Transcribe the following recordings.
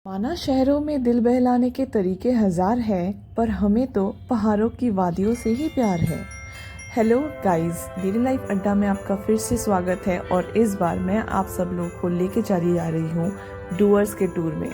माना शहरों में दिल बहलाने के तरीके हजार हैं, पर हमें तो पहाड़ों की वादियों से ही प्यार है। हेलो गाइस, डेली लाइफ अड्डा में आपका फिर से स्वागत है और इस बार मैं आप सब लोग को लेके चली जा रही हूँ डूअर्स के टूर में।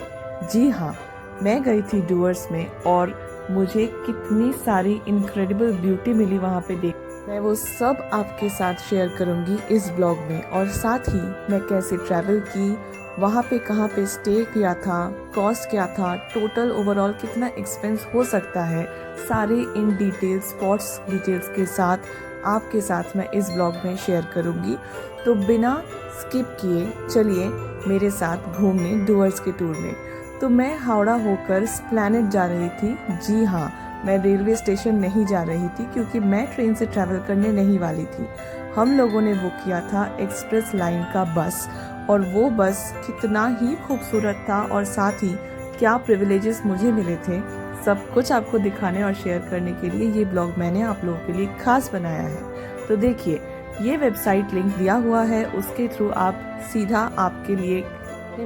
जी हाँ, मैं गई थी डूअर्स में और मुझे कितनी सारी इनक्रेडिबल ब्यूटी मिली वहाँ पे देख। मैं वो सब आपके साथ शेयर करूँगी इस ब्लॉग में, और साथ ही मैं कैसे ट्रैवल की, वहाँ पे कहाँ पे स्टे किया था, कॉस्ट क्या था, टोटल ओवरऑल कितना एक्सपेंस हो सकता है, सारे इन डिटेल्स स्पॉट्स डिटेल्स के साथ आपके साथ मैं इस ब्लॉग में शेयर करूँगी। तो बिना स्किप किए चलिए मेरे साथ घूमने डूअर्स के टूर में। तो मैं हावड़ा होकर एस्प्लैनेड जा रही थी। जी हाँ, मैं रेलवे स्टेशन नहीं जा रही थी क्योंकि मैं ट्रेन से ट्रैवल करने नहीं वाली थी। हम लोगों ने बुक किया था एक्सप्रेस लाइन का बस, और वो बस कितना ही खूबसूरत था और साथ ही क्या प्रिविलेजेस मुझे मिले थे, सब कुछ आपको दिखाने और शेयर करने के लिए ये ब्लॉग मैंने आप लोगों के लिए खास बनाया है। तो देखिए, ये वेबसाइट लिंक दिया हुआ है, उसके थ्रू आप सीधा आपके लिए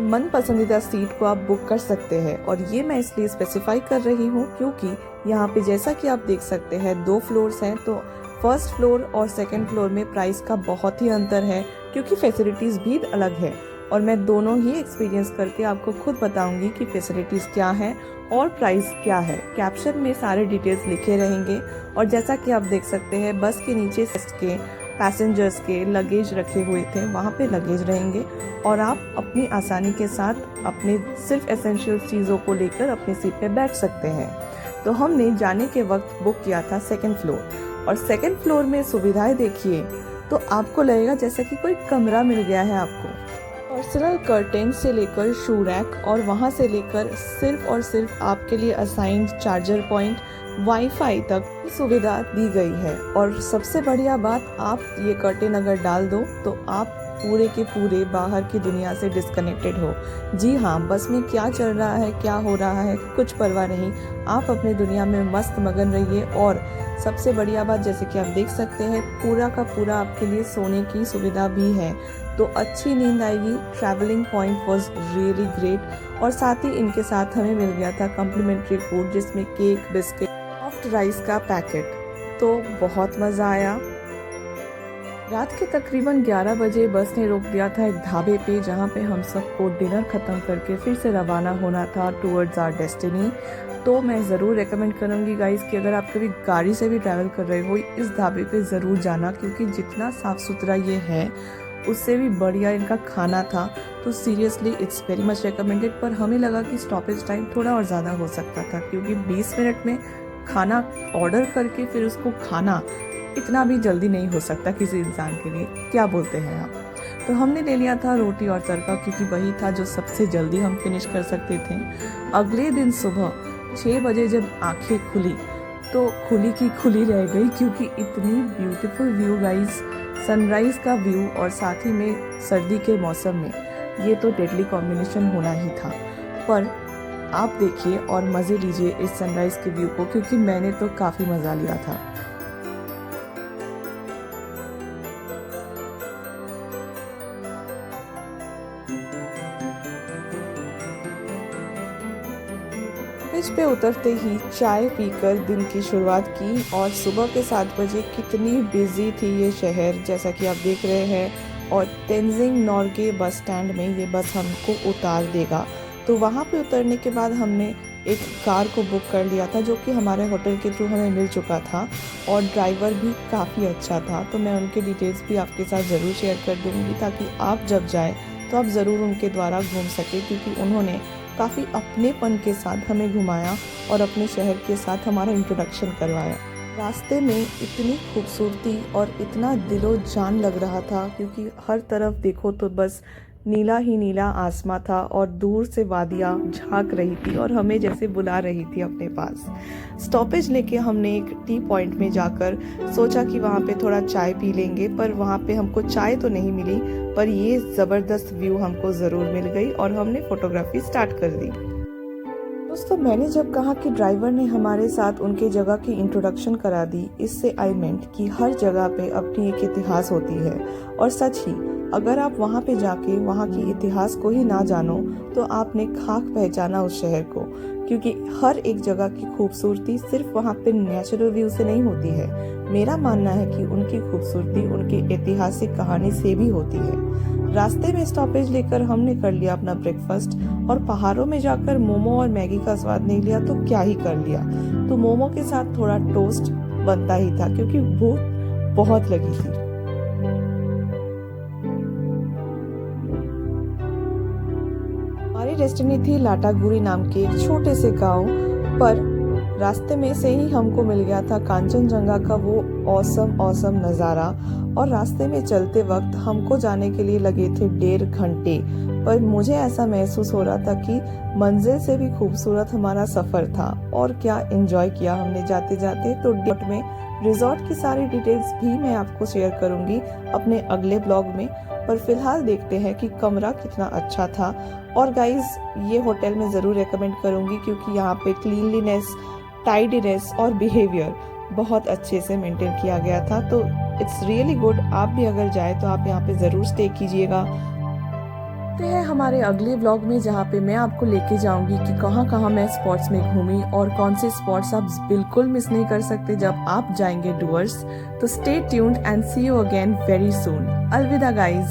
मन पसंदीदा सीट को आप बुक कर सकते हैं। और ये मैं इसलिए स्पेसिफाई कर रही हूँ क्योंकि यहाँ पे जैसा कि आप देख सकते हैं 2 फ्लोर्स हैं, तो फर्स्ट फ्लोर और सेकंड फ्लोर में प्राइस का बहुत ही अंतर है क्योंकि फैसिलिटीज़ भी अलग है। और मैं दोनों ही एक्सपीरियंस करके आपको खुद बताऊंगी कि फैसिलिटीज़ क्या है और प्राइस क्या है। कैप्शन में सारे डिटेल्स लिखे रहेंगे, और जैसा कि आप देख सकते हैं बस के नीचे के पैसेंजर्स के लगेज रखे हुए थे, वहाँ पे लगेज रहेंगे और आप अपनी आसानी के साथ अपने सिर्फ एसेंशियल चीज़ों को लेकर अपनी सीट पे बैठ सकते हैं। तो हमने जाने के वक्त बुक किया था सेकंड फ्लोर, और सेकंड फ्लोर में सुविधाएं देखिए तो आपको लगेगा जैसे कि कोई कमरा मिल गया है आपको। पर्सनल कर्टेन से लेकर शू रैक, और वहाँ से लेकर सिर्फ और सिर्फ आपके लिए असाइंड चार्जर पॉइंट, वाईफाई तक सुविधा दी गई है। और सबसे बढ़िया बात, आप ये कर्टेन अगर डाल दो तो आप पूरे के पूरे बाहर की दुनिया से डिस्कनेक्टेड हो। जी हाँ, बस में क्या चल रहा है, क्या हो रहा है, कुछ परवाह नहीं, आप अपने दुनिया में मस्त मगन रहिए। और सबसे बढ़िया बात, जैसे कि आप देख सकते हैं, पूरा का पूरा आपके लिए सोने की सुविधा भी है, तो अच्छी नींद आएगी। Travelling point was really great, और साथ ही इनके साथ हमें मिल गया था कम्प्लीमेंट्री फूड, जिसमें केक, बिस्किट, सॉफ्ट राइस का पैकेट। तो बहुत मज़ा आया। रात के तकरीबन 11 बजे बस ने रोक दिया था एक ढाबे पे, जहाँ पे हम सबको डिनर ख़त्म करके फिर से रवाना होना था टूवर्ड्स आवर डेस्टिनी। तो मैं ज़रूर रेकमेंड करूँगी गाइस कि अगर आप कभी गाड़ी से भी ट्रैवल कर रहे हो, इस ढाबे पे ज़रूर जाना, क्योंकि जितना साफ़ सुथरा ये है उससे भी बढ़िया इनका खाना था। तो seriously it's very much recommended. पर हमें लगा कि स्टॉपेज टाइम थोड़ा और ज़्यादा हो सकता था, क्योंकि 20 मिनट में खाना ऑर्डर करके फिर उसको खाना इतना भी जल्दी नहीं हो सकता किसी इंसान के लिए। क्या बोलते हैं आप? तो हमने ले लिया था रोटी और तड़का, क्योंकि वही था जो सबसे जल्दी हम फिनिश कर सकते थे। अगले दिन सुबह 6 बजे जब आंखें खुली तो खुली की खुली रह गई, क्योंकि इतनी ब्यूटीफुल व्यू गाइस, सनराइज का व्यू, और साथ ही में सर्दी के मौसम में ये तो डेडली कॉम्बिनेशन होना ही था। पर आप देखिए और मज़े लीजिए इस सनराइज के व्यू को, क्योंकि मैंने तो काफ़ी मज़ा लिया था। ब्रिज पे उतरते ही चाय पीकर दिन की शुरुआत की, और सुबह के 7 बजे कितनी बिजी थी ये शहर, जैसा कि आप देख रहे हैं। और तेंजिंग नॉर्गे बस स्टैंड में ये बस हमको उतार देगा। तो वहाँ पे उतरने के बाद हमने एक कार को बुक कर लिया था, जो कि हमारे होटल के थ्रू हमें मिल चुका था, और ड्राइवर भी काफ़ी अच्छा था। तो मैं उनके डिटेल्स भी आपके साथ ज़रूर शेयर कर दूँगी, ताकि आप जब जाएँ तो आप ज़रूर उनके द्वारा घूम सकें, क्योंकि उन्होंने काफ़ी अपनेपन के साथ हमें घुमाया और अपने शहर के साथ हमारा इंट्रोडक्शन करवाया। रास्ते में इतनी खूबसूरती और इतना दिलो जान लग रहा था, क्योंकि हर तरफ देखो तो बस नीला ही नीला आसमां था, और दूर से वादियाँ झांक रही थी और हमें जैसे बुला रही थी अपने पास। स्टॉपेज लेके हमने एक टी पॉइंट में जाकर सोचा कि वहाँ पे थोड़ा चाय पी लेंगे, पर वहाँ पे हमको चाय तो नहीं मिली, पर ये ज़बरदस्त व्यू हमको ज़रूर मिल गई और हमने फोटोग्राफी स्टार्ट कर दी। दोस्तों, मैंने जब कहा कि ड्राइवर ने हमारे साथ उनके जगह की इंट्रोडक्शन करा दी, इससे आई मेंट कि हर जगह पे अपनी एक इतिहास होती है। और सच ही, अगर आप वहाँ पे जाके वहाँ की इतिहास को ही ना जानो तो आपने खाक पहचाना उस शहर को, क्योंकि हर एक जगह की खूबसूरती सिर्फ वहाँ पे नेचुरल व्यू से नहीं होती है। मेरा मानना है कि उनकी खूबसूरती उनकी ऐतिहासिक कहानी से भी होती है। रास्ते में स्टॉपेज लेकर हमने कर लिया अपना ब्रेकफास्ट, और पहाड़ों में जाकर मोमो और मैगी का स्वाद नहीं लिया तो क्या ही कर लिया। तो मोमो के साथ थोड़ा टोस्ट बनता ही था, क्योंकि भूख बहुत लगी थी। हमारी डेस्टिनी थी लाटागुड़ी नाम के एक छोटे से गांव पर। रास्ते में से ही हमको मिल गया था कांचनजंगा का वो ऑसम नज़ारा, और रास्ते में चलते वक्त हमको जाने के लिए लगे थे 1.5 घंटे। पर मुझे ऐसा महसूस हो रहा था कि मंजिल से भी खूबसूरत हमारा सफ़र था। और क्या एंजॉय किया हमने जाते जाते। तो डेट में रिजॉर्ट की सारी डिटेल्स भी मैं आपको शेयर करूंगी अपने अगले ब्लॉग में। पर फिलहाल देखते हैं कि कमरा कितना अच्छा था। और गाइज, ये होटल मैं ज़रूर रेकमेंड करूंगी, क्योंकि यहाँ पे क्लीनलीनेस, टाइडीनेस और बिहेवियर बहुत अच्छे से मेंटेन किया गया था। तो इट्स रियली गुड। आप भी अगर जाए तो आप यहाँ पे ज़रूर स्टे कीजिएगा। तो है हमारे अगले व्लॉग में, जहाँ पे मैं आपको लेके जाऊंगी कि कहाँ कहाँ मैं स्पॉट्स में घूमी और कौन से स्पॉट्स आप बिल्कुल मिस नहीं कर सकते जब आप जाएंगे डूअर्स। तो stay tuned and see you again very soon. अलविदा गाइज।